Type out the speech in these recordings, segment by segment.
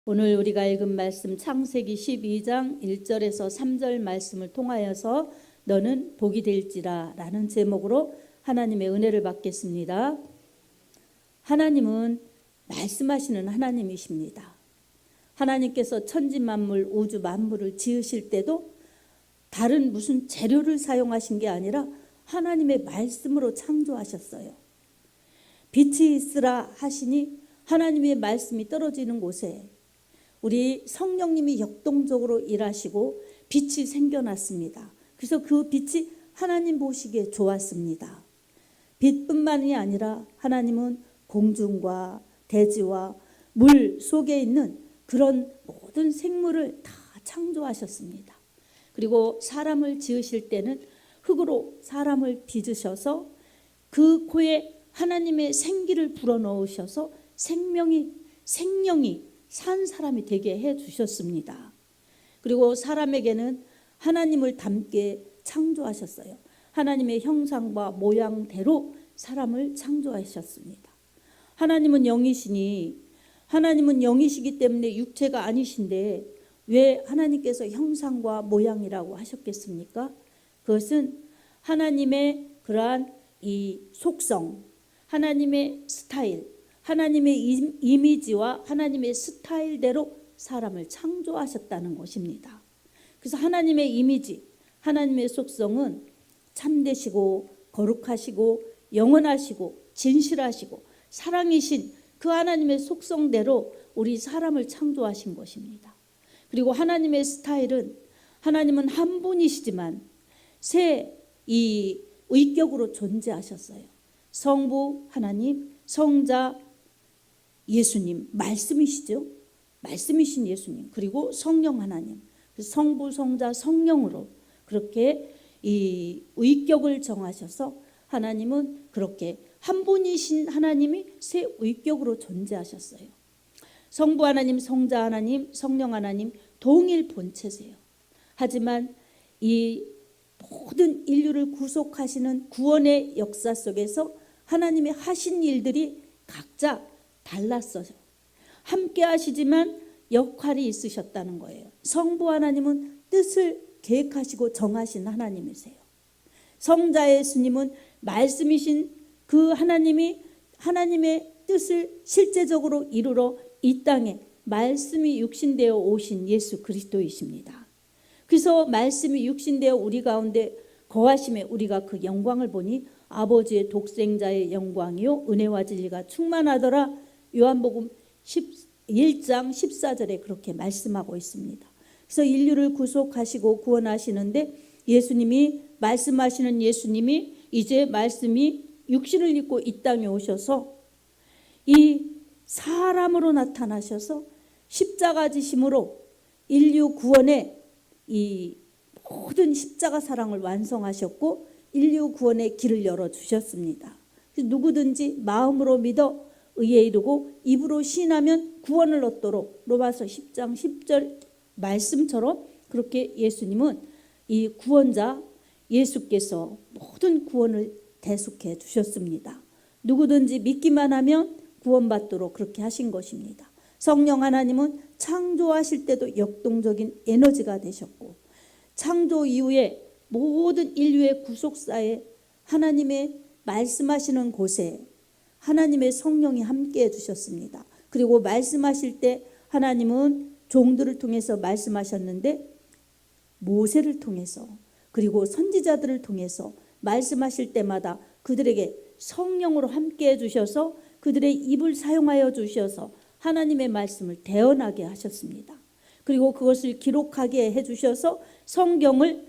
오늘 우리가 읽은 말씀 창세기 12장 1절에서 3절 말씀을 통하여서 너는 복이 될지라 라는 제목으로 하나님의 은혜를 받겠습니다. 하나님은 말씀하시는 하나님이십니다. 하나님께서 천지 만물 우주 만물을 지으실 때도 다른 무슨 재료를 사용하신 게 아니라 하나님의 말씀으로 창조하셨어요. 빛이 있으라 하시니 하나님의 말씀이 떨어지는 곳에 우리 성령님이 역동적으로 일하시고 빛이 생겨났습니다. 그래서 그 빛이 하나님 보시기에 좋았습니다. 빛뿐만이 아니라 하나님은 공중과 대지와 물 속에 있는 그런 모든 생물을 다 창조하셨습니다. 그리고 사람을 지으실 때는 흙으로 사람을 빚으셔서 그 코에 하나님의 생기를 불어넣으셔서 생명이 산 사람이 되게 해주셨습니다. 그리고 사람에게는 하나님을 닮게 창조하셨어요. 하나님의 형상과 모양대로 사람을 창조하셨습니다. 하나님은 영이시기 때문에 육체가 아니신데 왜 하나님께서 형상과 모양이라고 하셨겠습니까? 그것은 하나님의 그러한 이 속성, 하나님의 스타일, 하나님의 이미지와 하나님의 스타일대로 사람을 창조하셨다는 것입니다. 그래서 하나님의 이미지, 하나님의 속성은 참되시고 거룩하시고 영원하시고 진실하시고 사랑이신 그 하나님의 속성대로 우리 사람을 창조하신 것입니다. 그리고 하나님의 스타일은 하나님은 한 분이시지만 세 이 의격으로 존재하셨어요. 성부 하나님, 성자 예수님, 말씀이시죠. 말씀이신 예수님, 그리고 성령 하나님, 성부, 성자, 성령으로 그렇게 이 의격을 정하셔서 하나님은 그렇게 한 분이신 하나님이 세 의격으로 존재하셨어요. 성부 하나님, 성자 하나님, 성령 하나님 동일 본체세요. 하지만 이 모든 인류를 구속하시는 구원의 역사 속에서 하나님의 하신 일들이 각자 달랐어요. 함께 하시지만 역할이 있으셨다는 거예요. 성부 하나님은 뜻을 계획하시고 정하신 하나님이세요. 성자 예수님은 말씀이신 그 하나님이 하나님의 뜻을 실제적으로 이루러 이 땅에 말씀이 육신되어 오신 예수 그리스도이십니다. 그래서 말씀이 육신되어 우리 가운데 거하심에 우리가 그 영광을 보니 아버지의 독생자의 영광이요 은혜와 진리가 충만하더라. 요한복음 1장 14절에 그렇게 말씀하고 있습니다. 그래서 인류를 구속하시고 구원하시는데 예수님이 말씀하시는 예수님이 이제 말씀이 육신을 입고 이 땅에 오셔서 이 사람으로 나타나셔서 십자가 지심으로 인류 구원의 이 모든 십자가 사랑을 완성하셨고 인류 구원의 길을 열어주셨습니다. 누구든지 마음으로 믿어 의에 이르고 입으로 시인하면 구원을 얻도록 로마서 10장 10절 말씀처럼 그렇게 예수님은 이 구원자 예수께서 모든 구원을 대속해 주셨습니다. 누구든지 믿기만 하면 구원받도록 그렇게 하신 것입니다. 성령 하나님은 창조하실 때도 역동적인 에너지가 되셨고 창조 이후에 모든 인류의 구속사에 하나님의 말씀하시는 곳에 하나님의 성령이 함께해 주셨습니다. 그리고 말씀하실 때 하나님은 종들을 통해서 말씀하셨는데 모세를 통해서 그리고 선지자들을 통해서 말씀하실 때마다 그들에게 성령으로 함께해 주셔서 그들의 입을 사용하여 주셔서 하나님의 말씀을 대언하게 하셨습니다. 그리고 그것을 기록하게 해주셔서 성경을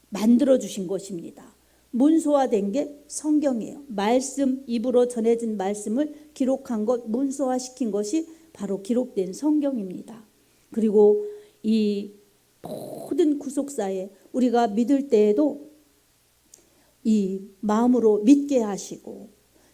만들어 주신 것입니다. 문서화된 게 성경이에요. 말씀, 입으로 전해진 말씀을 기록한 것, 문서화시킨 것이 바로 기록된 성경입니다. 그리고 이 모든 구속사에 우리가 믿을 때에도 이 마음으로 믿게 하시고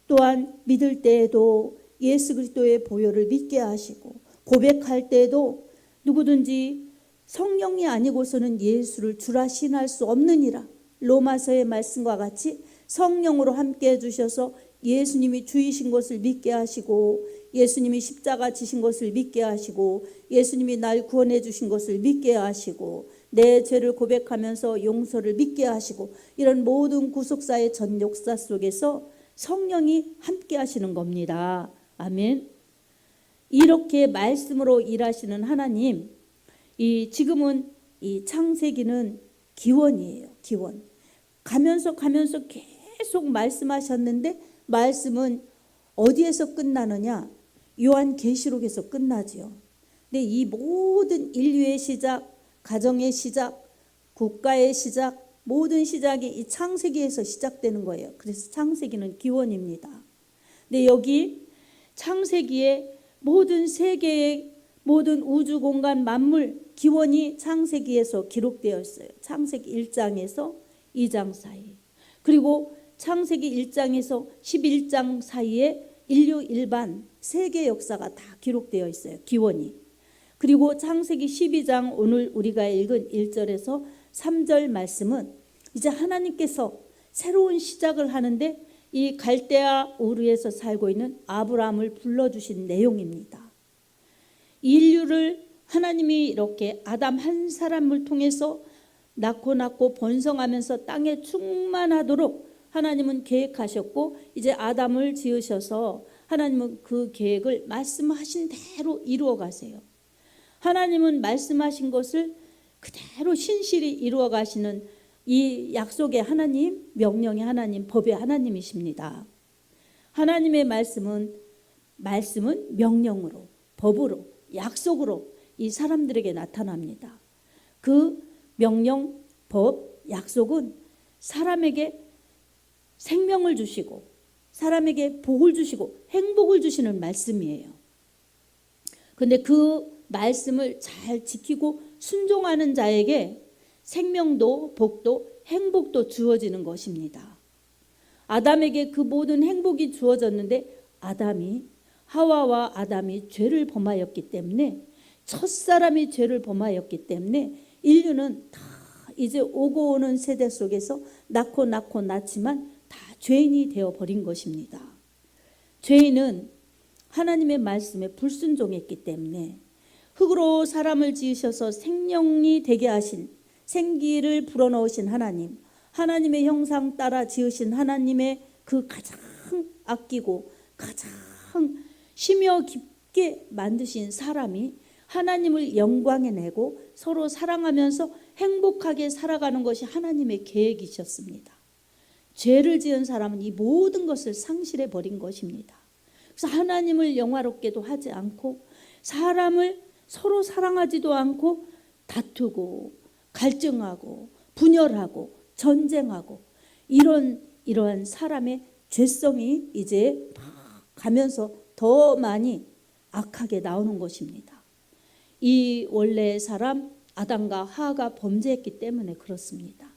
또한 믿을 때에도 예수 그리스도의 보혈을 믿게 하시고 고백할 때에도 누구든지 성령이 아니고서는 예수를 주라 신할 수 없느니라. 로마서의 말씀과 같이 성령으로 함께 해주셔서 예수님이 주이신 것을 믿게 하시고, 예수님이 십자가 지신 것을 믿게 하시고, 예수님이 날 구원해 주신 것을 믿게 하시고, 내 죄를 고백하면서 용서를 믿게 하시고, 이런 모든 구속사의 전 역사 속에서 성령이 함께 하시는 겁니다. 아멘. 이렇게 말씀으로 일하시는 하나님, 지금은 이 창세기는 기원이에요. 기원. 가면서 계속 말씀하셨는데, 말씀은 어디에서 끝나느냐? 요한계시록에서 끝나지요. 근데 이 모든 인류의 시작, 가정의 시작, 국가의 시작, 모든 시작이 이 창세기에서 시작되는 거예요. 그래서 창세기는 기원입니다. 근데 여기 창세기에 모든 세계의 모든 우주 공간 만물 기원이 창세기에서 기록되어 있어요. 창세기 1장에서 2장 사이. 그리고 창세기 1장에서 11장 사이에 인류 일반 세계 역사가 다 기록되어 있어요. 기원이. 그리고 창세기 12장 오늘 우리가 읽은 1절에서 3절 말씀은 이제 하나님께서 새로운 시작을 하는데 이 갈대아 우르에서 살고 있는 아브라함을 불러주신 내용입니다. 인류를 하나님이 이렇게 아담 한 사람을 통해서 낳고 번성하면서 땅에 충만하도록 하나님은 계획하셨고, 이제 아담을 지으셔서 하나님은 그 계획을 말씀하신 대로 이루어 가세요. 하나님은 말씀하신 것을 그대로 신실히 이루어 가시는 이 약속의 하나님, 명령의 하나님, 법의 하나님이십니다. 하나님의 말씀은 명령으로, 법으로, 약속으로 이 사람들에게 나타납니다. 그 명령, 법, 약속은 사람에게 생명을 주시고, 사람에게 복을 주시고, 행복을 주시는 말씀이에요. 그런데 그 말씀을 잘 지키고 순종하는 자에게 생명도 복도 행복도 주어지는 것입니다. 아담에게 그 모든 행복이 주어졌는데, 하와와 아담이 죄를 범하였기 때문에, 첫사람이 죄를 범하였기 때문에 인류는 다 이제 오고 오는 세대 속에서 낳지만 다 죄인이 되어버린 것입니다. 죄인은 하나님의 말씀에 불순종했기 때문에, 흙으로 사람을 지으셔서 생명이 되게 하신, 생기를 불어넣으신 하나님, 하나님의 형상 따라 지으신 하나님의 그 가장 아끼고 가장 심여 깊게 만드신 사람이 하나님을 영광에 내고 서로 사랑하면서 행복하게 살아가는 것이 하나님의 계획이셨습니다. 죄를 지은 사람은 이 모든 것을 상실해 버린 것입니다. 그래서 하나님을 영화롭게도 하지 않고, 사람을 서로 사랑하지도 않고, 다투고 갈증하고 분열하고 전쟁하고, 이러한 사람의 죄성이 이제 가면서 더 많이 악하게 나오는 것입니다. 이 원래 사람 아담과 하와가 범죄했기 때문에 그렇습니다.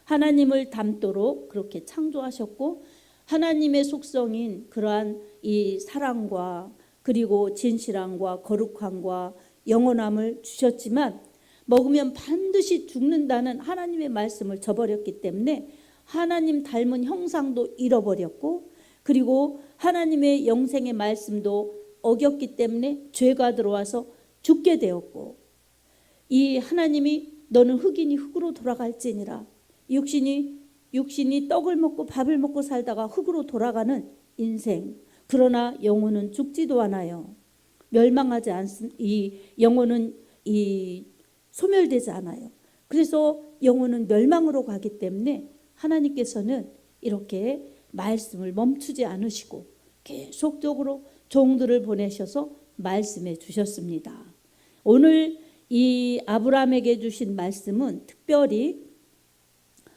하나님을 닮도록 그렇게 창조하셨고, 하나님의 속성인 그러한 이 사랑과 그리고 진실함과 거룩함과 영원함을 주셨지만, 먹으면 반드시 죽는다는 하나님의 말씀을 저버렸기 때문에 하나님 닮은 형상도 잃어버렸고, 그리고 하나님의 영생의 말씀도 어겼기 때문에 죄가 들어와서 죽게 되었고, 이 하나님이 너는 흙이니 흙으로 돌아갈지니라, 육신이 떡을 먹고 밥을 먹고 살다가 흙으로 돌아가는 인생, 그러나 영혼은 죽지도 않아요. 멸망하지 않습니다. 이 영혼은 소멸되지 않아요. 그래서 영혼은 멸망으로 가기 때문에 하나님께서는 이렇게 말씀을 멈추지 않으시고 계속적으로 종들을 보내셔서 말씀해 주셨습니다. 오늘 이 아브라함에게 주신 말씀은 특별히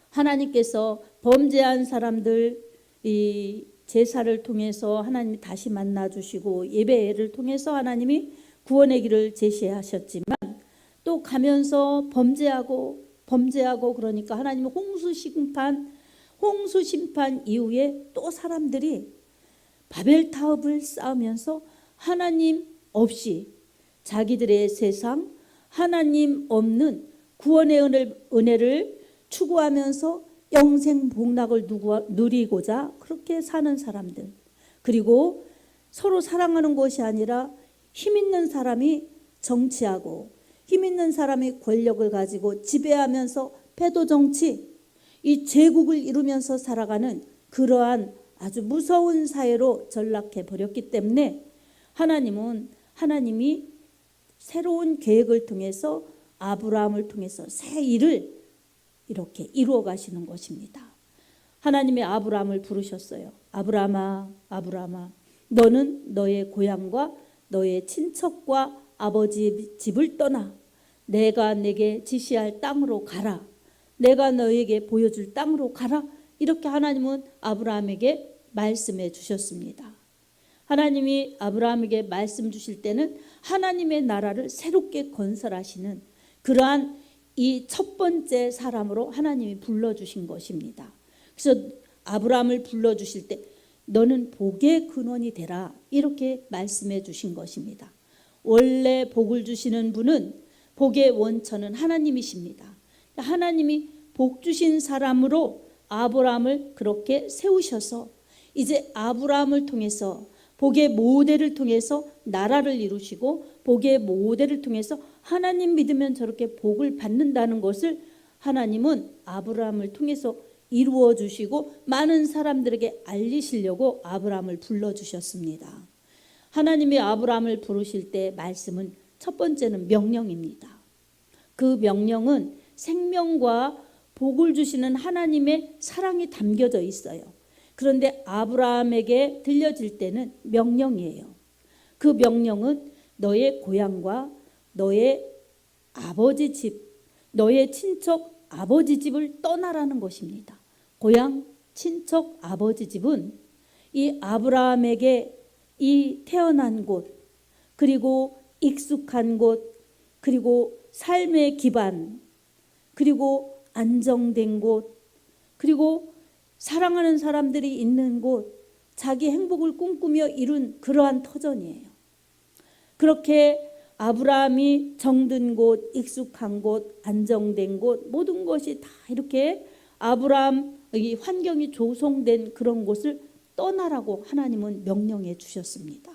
하나님께서 범죄한 사람들 이 제사를 통해서 하나님이 다시 만나 주시고, 예배를 통해서 하나님이 구원의 길을 제시하셨지만, 또 가면서 범죄하고 그러니까 하나님의 홍수 심판 이후에 또 사람들이 바벨타업을 쌓으면서 하나님 없이 자기들의 세상, 하나님 없는 구원의 은혜를 추구하면서 영생 복락을 누리고자 그렇게 사는 사람들, 그리고 서로 사랑하는 것이 아니라 힘 있는 사람이 정치하고 힘 있는 사람이 권력을 가지고 지배하면서 패도 정치, 이 제국을 이루면서 살아가는 그러한 아주 무서운 사회로 전락해 버렸기 때문에 하나님이 새로운 계획을 통해서 아브라함을 통해서 새 일을 이렇게 이루어 가시는 것입니다. 하나님이 아브라함을 부르셨어요. 아브라함아, 아브라함아, 너는 너의 고향과 너의 친척과 아버지 집을 떠나 내가 내게 지시할 땅으로 가라. 내가 너에게 보여줄 땅으로 가라. 이렇게 하나님은 아브라함에게 말씀해 주셨습니다. 하나님이 아브라함에게 말씀 주실 때는 하나님의 나라를 새롭게 건설하시는 그러한 이 첫 번째 사람으로 하나님이 불러주신 것입니다. 그래서 아브라함을 불러주실 때 너는 복의 근원이 되라 이렇게 말씀해 주신 것입니다. 원래 복을 주시는 분은 복의 원천은 하나님이십니다. 하나님이 복 주신 사람으로 아브라함을 그렇게 세우셔서 이제 아브라함을 통해서 복의 모델을 통해서 나라를 이루시고 복의 모델을 통해서 하나님 믿으면 저렇게 복을 받는다는 것을 하나님은 아브라함을 통해서 이루어 주시고 많은 사람들에게 알리시려고 아브라함을 불러주셨습니다. 하나님이 아브라함을 부르실 때 말씀은 첫 번째는 명령입니다. 그 명령은 생명과 복을 주시는 하나님의 사랑이 담겨져 있어요. 그런데 아브라함에게 들려질 때는 명령이에요. 그 명령은 너의 고향과 너의 아버지 집, 너의 친척 아버지 집을 떠나라는 것입니다. 고향, 친척, 아버지 집은 이 아브라함에게 이 태어난 곳, 그리고 익숙한 곳, 그리고 삶의 기반, 그리고 안정된 곳, 그리고 사랑하는 사람들이 있는 곳, 자기 행복을 꿈꾸며 이룬 그러한 터전이에요. 그렇게 아브라함이 정든 곳, 익숙한 곳, 안정된 곳, 모든 것이 다 이렇게 아브라함 이 환경이 조성된 그런 곳을 떠나라고 하나님은 명령해 주셨습니다.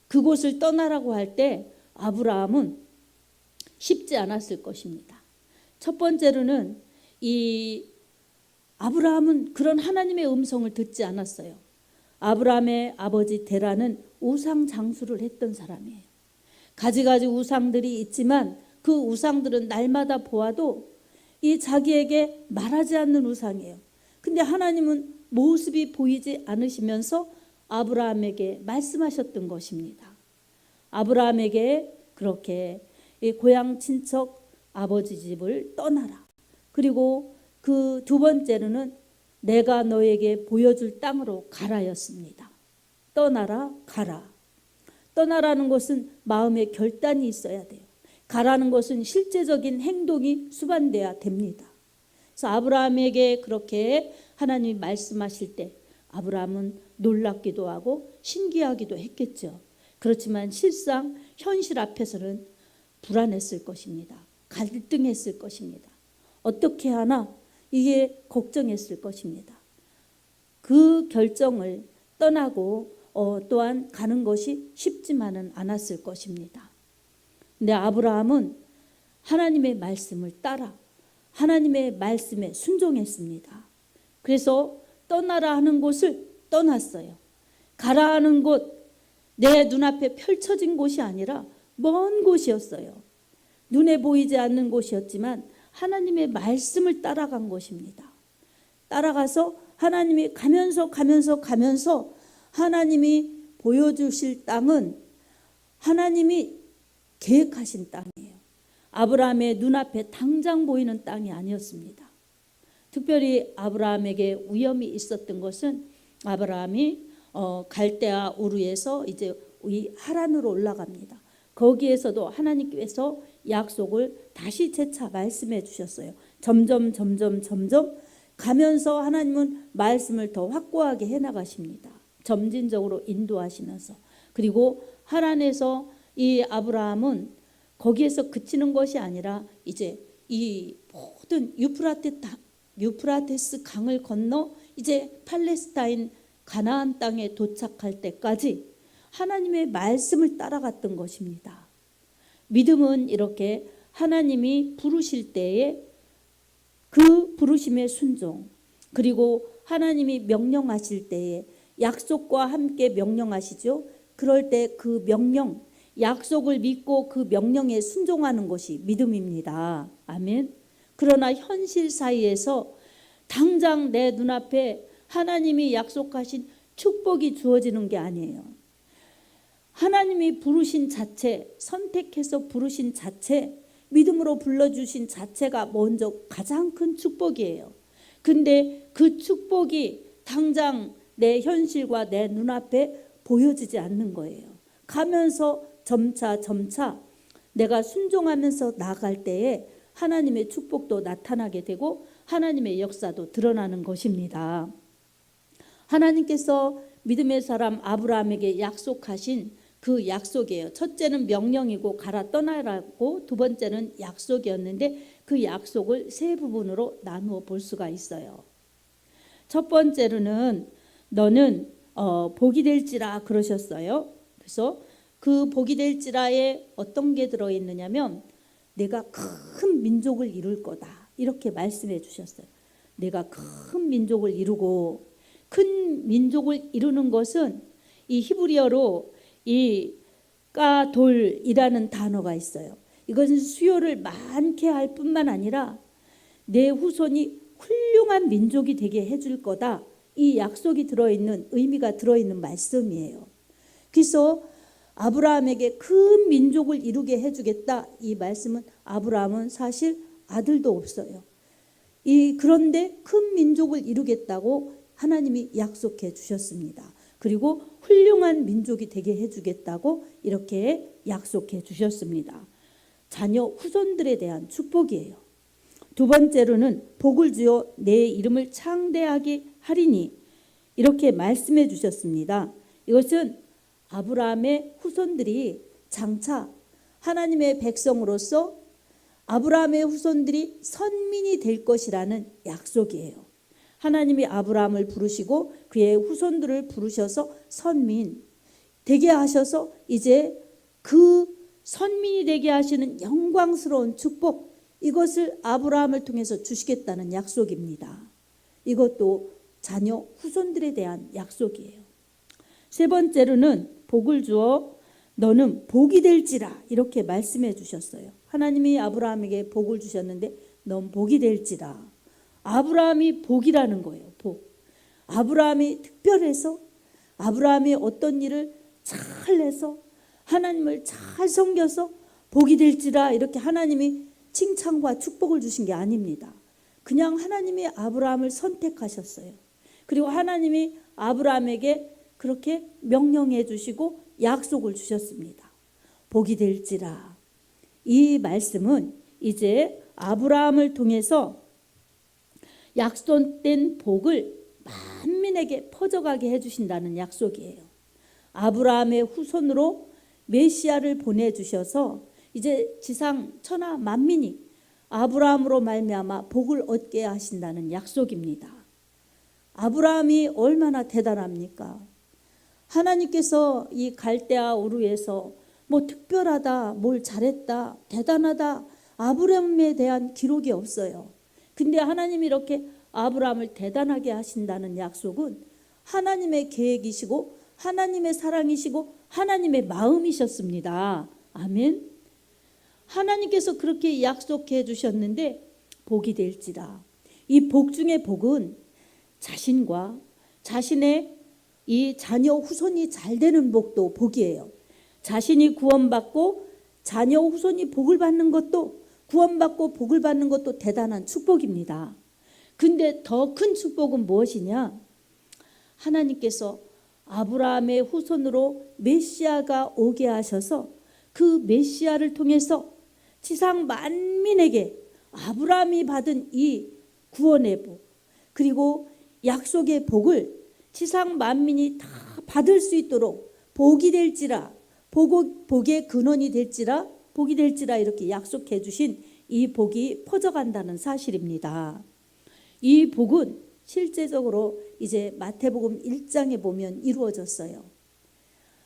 그곳을 떠나라고 할 때 아브라함은 쉽지 않았을 것입니다. 첫 번째로는 이 아브라함은 그런 하나님의 음성을 듣지 않았어요. 아브라함의 아버지 데라는 우상 장수를 했던 사람이에요. 가지가지 우상들이 있지만 그 우상들은 날마다 보아도 이 자기에게 말하지 않는 우상이에요. 근데 하나님은 모습이 보이지 않으시면서 아브라함에게 말씀하셨던 것입니다. 아브라함에게 그렇게 이 고향 친척 아버지 집을 떠나라. 그리고 그 두 번째로는 내가 너에게 보여줄 땅으로 가라였습니다. 떠나라, 가라. 떠나라는 것은 마음의 결단이 있어야 돼요. 가라는 것은 실제적인 행동이 수반돼야 됩니다. 그래서 아브라함에게 그렇게 하나님이 말씀하실 때 아브라함은 놀랍기도 하고 신기하기도 했겠죠. 그렇지만 실상 현실 앞에서는 불안했을 것입니다. 갈등했을 것입니다. 어떻게 하나 이게 걱정했을 것입니다. 그 결정을 떠나고 또한 가는 것이 쉽지만은 않았을 것입니다. 근데 아브라함은 하나님의 말씀을 따라 하나님의 말씀에 순종했습니다. 그래서 떠나라 하는 곳을 떠났어요. 가라 하는 곳, 내 눈앞에 펼쳐진 곳이 아니라 먼 곳이었어요. 눈에 보이지 않는 곳이었지만 하나님의 말씀을 따라간 것입니다. 따라가서 하나님이 가면서 하나님이 보여주실 땅은 하나님이 계획하신 땅이에요. 아브라함의 눈앞에 당장 보이는 땅이 아니었습니다. 특별히 아브라함에게 위험이 있었던 것은 아브라함이 갈대아 우르에서 이제 이 하란으로 올라갑니다. 거기에서도 하나님께서 약속을 다시 재차 말씀해 주셨어요. 점점 가면서 하나님은 말씀을 더 확고하게 해나가십니다. 점진적으로 인도하시면서. 그리고 하란에서 이 아브라함은 거기에서 그치는 것이 아니라 이제 이 모든 유프라테 유프라테스 강을 건너 이제 팔레스타인 가나안 땅에 도착할 때까지 하나님의 말씀을 따라갔던 것입니다. 믿음은 이렇게 하나님이 부르실 때에 그 부르심의 순종, 그리고 하나님이 명령하실 때에 약속과 함께 명령하시죠. 그럴 때 그 명령, 약속을 믿고 그 명령에 순종하는 것이 믿음입니다. 아멘. 그러나 현실 사이에서 당장 내 눈앞에 하나님이 약속하신 축복이 주어지는 게 아니에요. 하나님이 부르신 자체, 선택해서 부르신 자체, 믿음으로 불러주신 자체가 먼저 가장 큰 축복이에요. 근데 그 축복이 당장 내 현실과 내 눈앞에 보여지지 않는 거예요. 가면서 점차 내가 순종하면서 나아갈 때에 하나님의 축복도 나타나게 되고 하나님의 역사도 드러나는 것입니다. 하나님께서 믿음의 사람 아브라함에게 약속하신 그 약속이에요. 첫째는 명령이고 가라 떠나라고, 두 번째는 약속이었는데 그 약속을 세 부분으로 나누어 볼 수가 있어요. 첫 번째로는 너는 복이 될지라 그러셨어요. 그래서 그 복이 될지라에 어떤 게 들어있느냐면 내가 큰 민족을 이룰 거다 이렇게 말씀해 주셨어요. 내가 큰 민족을 이루고, 큰 민족을 이루는 것은 이 히브리어로 이 까돌이라는 단어가 있어요. 이것은 수요를 많게 할 뿐만 아니라 내 후손이 훌륭한 민족이 되게 해줄 거다. 이 약속이 들어있는, 의미가 들어있는 말씀이에요. 그래서 아브라함에게 큰 민족을 이루게 해주겠다. 이 말씀은 아브라함은 사실 아들도 없어요. 그런데 큰 민족을 이루겠다고 하나님이 약속해 주셨습니다. 그리고 훌륭한 민족이 되게 해주겠다고 이렇게 약속해 주셨습니다. 자녀 후손들에 대한 축복이에요. 두 번째로는 복을 주어 내 이름을 창대하게 하리니 이렇게 말씀해 주셨습니다. 이것은 아브라함의 후손들이 장차 하나님의 백성으로서 아브라함의 후손들이 선민이 될 것이라는 약속이에요. 하나님이 아브라함을 부르시고 그의 후손들을 부르셔서 선민 되게 하셔서 이제 그 선민이 되게 하시는 영광스러운 축복, 이것을 아브라함을 통해서 주시겠다는 약속입니다. 이것도 자녀 후손들에 대한 약속이에요. 세 번째로는 복을 주어 너는 복이 될지라 이렇게 말씀해 주셨어요. 하나님이 아브라함에게 복을 주셨는데 넌 복이 될지라. 아브라함이 복이라는 거예요. 복. 아브라함이 특별해서, 아브라함이 어떤 일을 잘 해서, 하나님을 잘 섬겨서 복이 될지라 이렇게 하나님이 칭찬과 축복을 주신 게 아닙니다. 그냥 하나님이 아브라함을 선택하셨어요. 그리고 하나님이 아브라함에게 그렇게 명령해 주시고 약속을 주셨습니다. 복이 될지라. 이 말씀은 이제 아브라함을 통해서 약속된 복을 만민에게 퍼져가게 해주신다는 약속이에요. 아브라함의 후손으로 메시아를 보내주셔서 이제 지상 천하 만민이 아브라함으로 말미암아 복을 얻게 하신다는 약속입니다. 아브라함이 얼마나 대단합니까? 하나님께서 이 갈대아 우르에서 뭐 특별하다, 뭘 잘했다, 대단하다, 아브라함에 대한 기록이 없어요. 근데 하나님이 이렇게 아브라함을 대단하게 하신다는 약속은 하나님의 계획이시고 하나님의 사랑이시고 하나님의 마음이셨습니다. 아멘. 하나님께서 그렇게 약속해 주셨는데 복이 될지라. 이 복 중에 복은 자신과 자신의 이 자녀 후손이 잘 되는 복도 복이에요. 자신이 구원받고 자녀 후손이 복을 받는 것도, 구원받고 복을 받는 것도 대단한 축복입니다. 근데 더 큰 축복은 무엇이냐? 하나님께서 아브라함의 후손으로 메시아가 오게 하셔서 그 메시아를 통해서 지상 만민에게 아브라함이 받은 이 구원의 복, 그리고 약속의 복을 지상 만민이 다 받을 수 있도록 복이 될지라, 복의 근원이 될지라, 복이 될지라 이렇게 약속해 주신 이 복이 퍼져간다는 사실입니다. 이 복은 실제적으로 이제 마태복음 1장에 보면 이루어졌어요.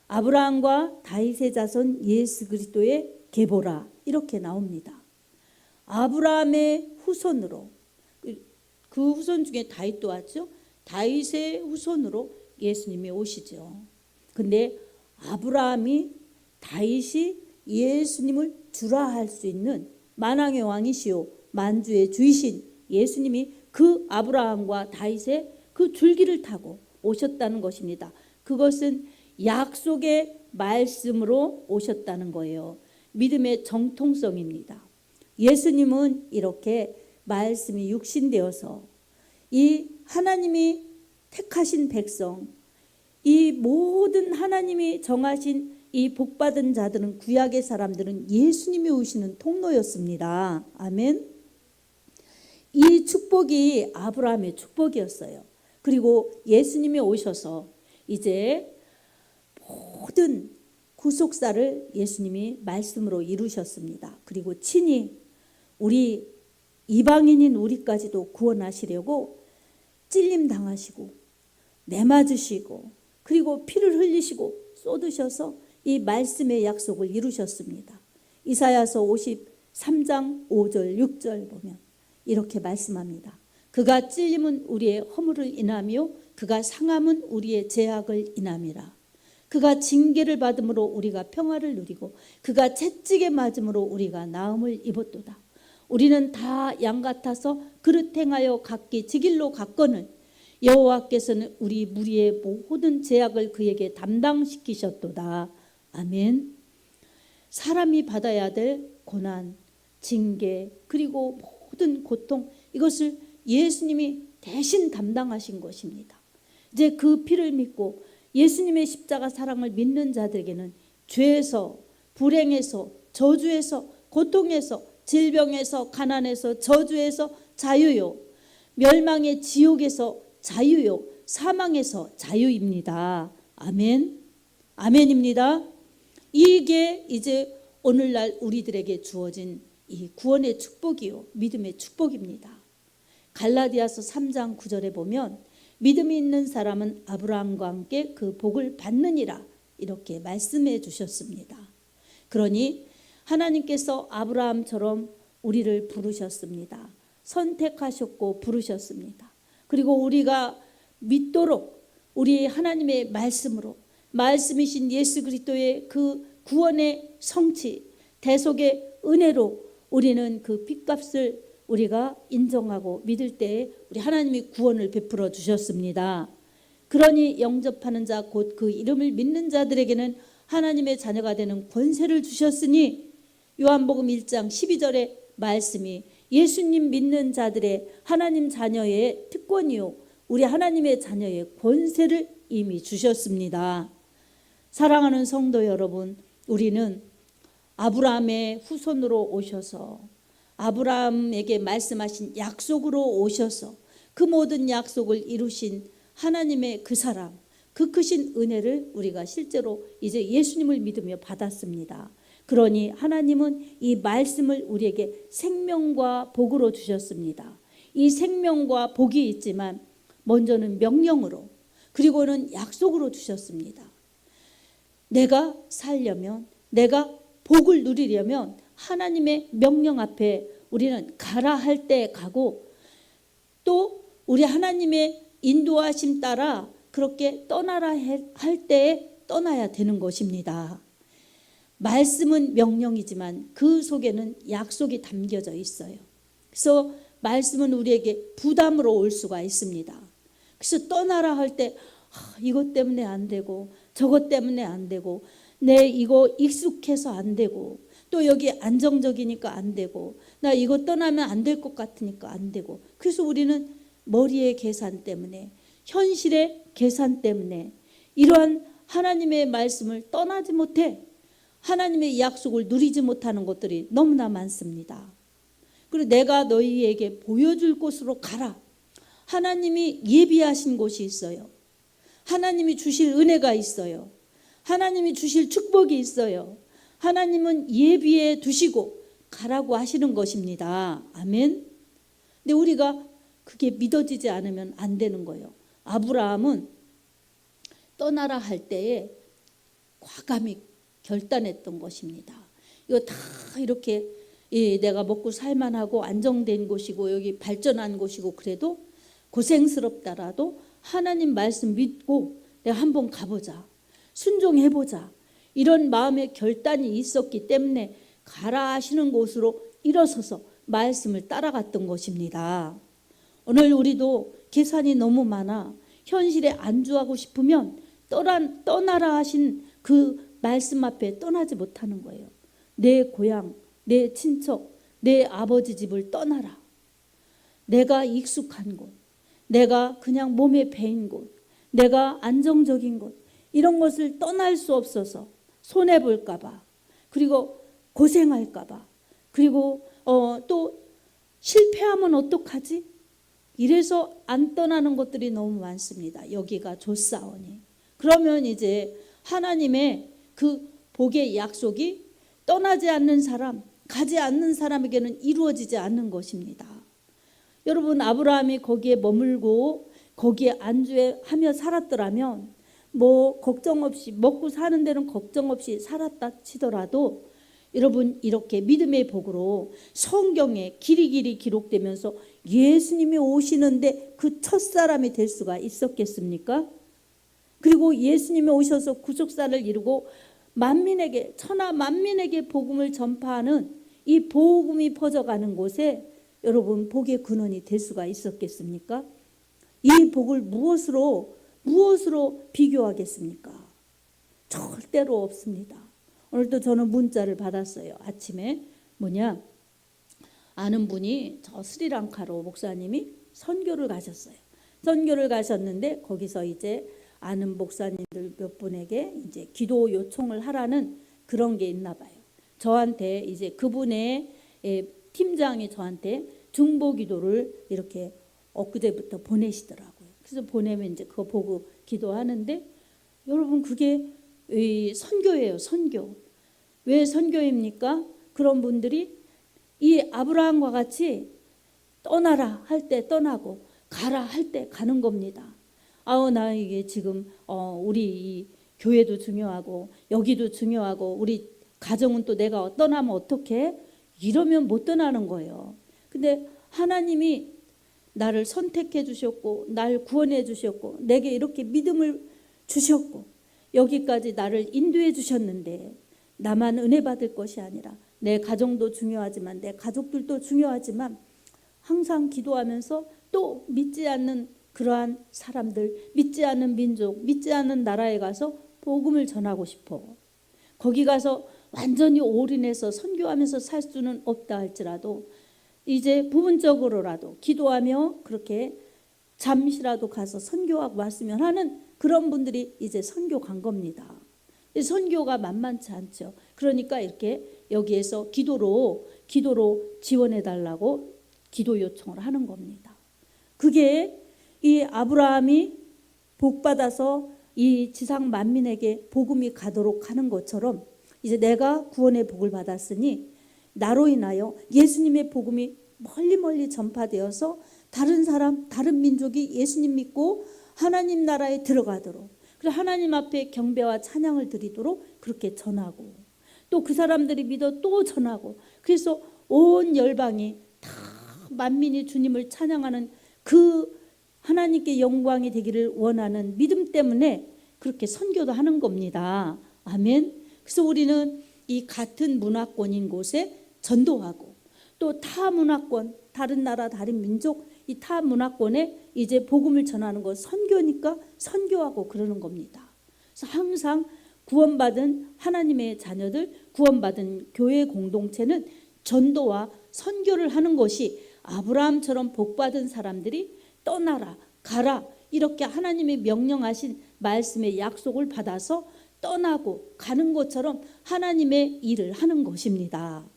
아브라함과 다윗의 자손 예수 그리스도의 계보라 이렇게 나옵니다. 아브라함의 후손으로, 그 후손 중에 다윗도 왔죠. 다윗의 후손으로 예수님이 오시죠. 근데 아브라함이 다윗이 예수님을 주라 할 수 있는 만왕의 왕이시오 만주의 주이신 예수님이 그 아브라함과 다윗의 그 줄기를 타고 오셨다는 것입니다. 그것은 약속의 말씀으로 오셨다는 거예요. 믿음의 정통성입니다. 예수님은 이렇게 말씀이 육신되어서 이 하나님이 택하신 백성, 이 모든 하나님이 정하신 이 복받은 자들은, 구약의 사람들은 예수님이 오시는 통로였습니다. 아멘. 이 축복이 아브라함의 축복이었어요. 그리고 예수님이 오셔서 이제 모든 구속사를 예수님이 말씀으로 이루셨습니다. 그리고 친히 우리 이방인인 우리까지도 구원하시려고 찔림 당하시고 매맞으시고 그리고 피를 흘리시고 쏟으셔서 이 말씀의 약속을 이루셨습니다. 이사야서 53장 5절 6절 보면 이렇게 말씀합니다. 그가 찔림은 우리의 허물을 인하며 그가 상함은 우리의 죄악을 인함이라. 그가 징계를 받음으로 우리가 평화를 누리고 그가 채찍에 맞음으로 우리가 나음을 입었도다. 우리는 다 양 같아서 그릇 행하여 각기 지 길로 갔거늘 여호와께서는 우리 무리의 모든 죄악을 그에게 담당시키셨도다. 아멘. 사람이 받아야 될 고난, 징계 그리고 모든 고통, 이것을 예수님이 대신 담당하신 것입니다. 이제 그 피를 믿고 예수님의 십자가 사랑을 믿는 자들에게는 죄에서, 불행에서, 저주에서, 고통에서, 질병에서, 가난에서, 저주에서 자유요, 멸망의 지옥에서 자유요, 사망에서 자유입니다. 아멘. 아멘입니다. 이게 이제 오늘날 우리들에게 주어진 이 구원의 축복이요, 믿음의 축복입니다. 갈라디아서 3장 9절에 보면 믿음이 있는 사람은 아브라함과 함께 그 복을 받느니라 이렇게 말씀해 주셨습니다. 그러니 하나님께서 아브라함처럼 우리를 부르셨습니다. 선택하셨고 부르셨습니다. 그리고 우리가 믿도록 우리 하나님의 말씀으로, 말씀이신 예수 그리스도의 그 구원의 성취, 대속의 은혜로 우리는 그 핏값을 우리가 인정하고 믿을 때에 우리 하나님이 구원을 베풀어 주셨습니다. 그러니 영접하는 자 곧 그 이름을 믿는 자들에게는 하나님의 자녀가 되는 권세를 주셨으니 요한복음 1장 12절의 말씀이 예수님 믿는 자들의 하나님 자녀의 특권이요 우리 하나님의 자녀의 권세를 이미 주셨습니다. 사랑하는 성도 여러분, 우리는 아브라함의 후손으로 오셔서 아브라함에게 말씀하신 약속으로 오셔서 그 모든 약속을 이루신 하나님의 그 사람, 그 크신 은혜를 우리가 실제로 이제 예수님을 믿으며 받았습니다. 그러니 하나님은 이 말씀을 우리에게 생명과 복으로 주셨습니다. 이 생명과 복이 있지만 먼저는 명령으로 그리고는 약속으로 주셨습니다. 내가 살려면, 내가 복을 누리려면 하나님의 명령 앞에 우리는 가라 할 때 가고 또 우리 하나님의 인도하심 따라 그렇게 떠나라 할 때에 떠나야 되는 것입니다. 말씀은 명령이지만 그 속에는 약속이 담겨져 있어요. 그래서 말씀은 우리에게 부담으로 올 수가 있습니다. 그래서 떠나라 할 때 이것 때문에 안 되고 저것 때문에 안 되고 내 이거 익숙해서 안 되고 또 여기 안정적이니까 안 되고 나 이거 떠나면 안 될 것 같으니까 안 되고 그래서 우리는 머리의 계산 때문에 현실의 계산 때문에 이러한 하나님의 말씀을 떠나지 못해 하나님의 약속을 누리지 못하는 것들이 너무나 많습니다. 그리고 내가 너희에게 보여줄 곳으로 가라. 하나님이 예비하신 곳이 있어요. 하나님이 주실 은혜가 있어요. 하나님이 주실 축복이 있어요. 하나님은 예비해 두시고 가라고 하시는 것입니다. 아멘. 근데 우리가 그게 믿어지지 않으면 안 되는 거예요. 아브라함은 떠나라 할 때에 과감히 결단했던 것입니다. 이거 다 이렇게 내가 먹고 살만하고 안정된 곳이고 여기 발전한 곳이고 그래도 고생스럽다라도 하나님 말씀 믿고 내가 한번 가보자, 순종해보자, 이런 마음의 결단이 있었기 때문에 가라 하시는 곳으로 일어서서 말씀을 따라갔던 것입니다. 오늘 우리도 계산이 너무 많아 현실에 안주하고 싶으면 떠나라 하신 그 말씀 앞에 떠나지 못하는 거예요. 내 고향, 내 친척, 내 아버지 집을 떠나라. 내가 익숙한 곳, 내가 그냥 몸에 배인 곳, 내가 안정적인 곳, 이런 것을 떠날 수 없어서 손해볼까 봐, 그리고 고생할까 봐, 그리고 또 실패하면 어떡하지? 이래서 안 떠나는 것들이 너무 많습니다. 여기가 좋사오니. 그러면 이제 하나님의 그 복의 약속이 떠나지 않는 사람, 가지 않는 사람에게는 이루어지지 않는 것입니다. 여러분, 아브라함이 거기에 머물고 거기에 안주하며 살았더라면 뭐 걱정 없이, 먹고 사는 데는 걱정 없이 살았다 치더라도 여러분, 이렇게 믿음의 복으로 성경에 길이길이 기록되면서 예수님이 오시는데 그 첫사람이 될 수가 있었겠습니까? 그리고 예수님이 오셔서 구속사를 이루고 만민에게, 천하 만민에게 복음을 전파하는 이 복음이 퍼져가는 곳에 여러분, 복의 근원이 될 수가 있었겠습니까? 이 복을 무엇으로 비교하겠습니까? 절대로 없습니다. 오늘도 저는 문자를 받았어요. 아침에 아는 분이 저 스리랑카로 목사님이 선교를 가셨어요. 선교를 가셨는데 거기서 이제 아는 목사님들 몇 분에게 이제 기도 요청을 하라는 그런 게 있나 봐요. 저한테 이제 그분의 팀장이 저한테 중보 기도를 이렇게 엊그제부터 보내시더라고요. 그래서 보내면 이제 그거 보고 기도하는데 여러분, 그게 선교예요. 선교. 왜 선교입니까? 그런 분들이 이 아브라함과 같이 떠나라 할 때 떠나고 가라 할 때 가는 겁니다. 나 이게 지금 우리 이 교회도 중요하고 여기도 중요하고 우리 가정은 또 내가 떠나면 어떡해? 이러면 못 떠나는 거예요. 근데 하나님이 나를 선택해 주셨고 날 구원해 주셨고 내게 이렇게 믿음을 주셨고 여기까지 나를 인도해 주셨는데 나만 은혜 받을 것이 아니라 내 가정도 중요하지만 내 가족들도 중요하지만 항상 기도하면서 또 믿지 않는 그러한 사람들, 믿지 않는 민족, 믿지 않는 나라에 가서 복음을 전하고 싶어. 거기 가서 완전히 올인해서 선교하면서 살 수는 없다 할지라도 이제 부분적으로라도 기도하며 그렇게 잠시라도 가서 선교하고 왔으면 하는 그런 분들이 이제 선교 간 겁니다. 선교가 만만치 않죠. 그러니까 이렇게 여기에서 기도로 지원해 달라고 기도 요청을 하는 겁니다. 그게 이 아브라함이 복 받아서 이 지상 만민에게 복음이 가도록 하는 것처럼 이제 내가 구원의 복을 받았으니 나로 인하여 예수님의 복음이 멀리 전파되어서 다른 사람, 다른 민족이 예수님 믿고 하나님 나라에 들어가도록, 그리고 하나님 앞에 경배와 찬양을 드리도록 그렇게 전하고 또 그 사람들이 믿어 또 전하고, 그래서 온 열방이 다 만민이 주님을 찬양하는 그 하나님께 영광이 되기를 원하는 믿음 때문에 그렇게 선교도 하는 겁니다. 아멘. 그래서 우리는 이 같은 문화권인 곳에 전도하고 또 타 문화권, 다른 나라, 다른 민족, 이 타 문화권에 이제 복음을 전하는 것, 선교니까 선교하고 그러는 겁니다. 그래서 항상 구원받은 하나님의 자녀들, 구원받은 교회 공동체는 전도와 선교를 하는 것이 아브라함처럼 복받은 사람들이 떠나라, 가라 이렇게 하나님의 명령하신 말씀의 약속을 받아서 떠나고 가는 것처럼 하나님의 일을 하는 것입니다.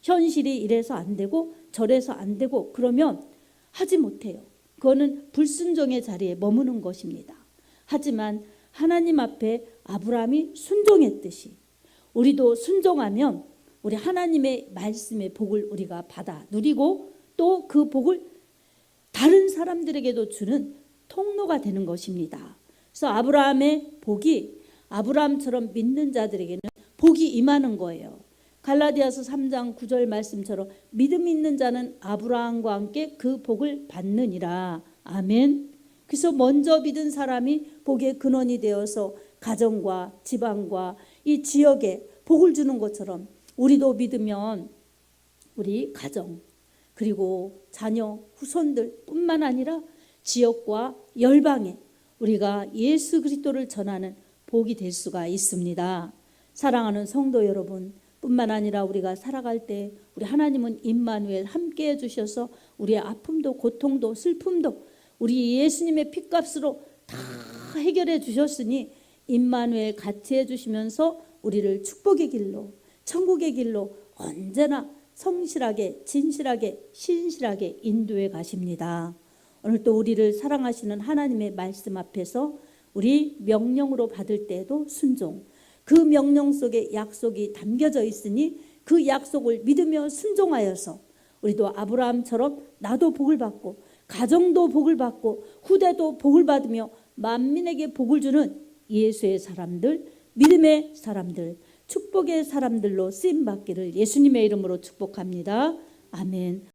현실이 이래서 안 되고 저래서 안 되고 그러면 하지 못해요. 그거는 불순종의 자리에 머무는 것입니다. 하지만 하나님 앞에 아브라함이 순종했듯이 우리도 순종하면 우리 하나님의 말씀의 복을 우리가 받아 누리고 또 그 복을 다 다른 사람들에게도 주는 통로가 되는 것입니다. 그래서 아브라함의 복이 아브라함처럼 믿는 자들에게는 복이 임하는 거예요. 갈라디아서 3장 9절 말씀처럼 믿음 있는 자는 아브라함과 함께 그 복을 받느니라. 아멘. 그래서 먼저 믿은 사람이 복의 근원이 되어서 가정과 지방과 이 지역에 복을 주는 것처럼 우리도 믿으면 우리 가정 그리고 자녀 후손들 뿐만 아니라 지역과 열방에 우리가 예수 그리스도를 전하는 복이 될 수가 있습니다. 사랑하는 성도 여러분 뿐만 아니라 우리가 살아갈 때 우리 하나님은 임마누엘 함께 해주셔서 우리의 아픔도 고통도 슬픔도 우리 예수님의 피값으로 다 해결해 주셨으니 임마누엘 같이 해주시면서 우리를 축복의 길로 천국의 길로 언제나 성실하게 진실하게 신실하게 인도해 가십니다. 오늘 또 우리를 사랑하시는 하나님의 말씀 앞에서 우리 명령으로 받을 때에도 순종, 그 명령 속에 약속이 담겨져 있으니 그 약속을 믿으며 순종하여서 우리도 아브라함처럼 나도 복을 받고 가정도 복을 받고 후대도 복을 받으며 만민에게 복을 주는 예수의 사람들, 믿음의 사람들, 축복의 사람들로 쓰임받기를 예수님의 이름으로 축복합니다. 아멘.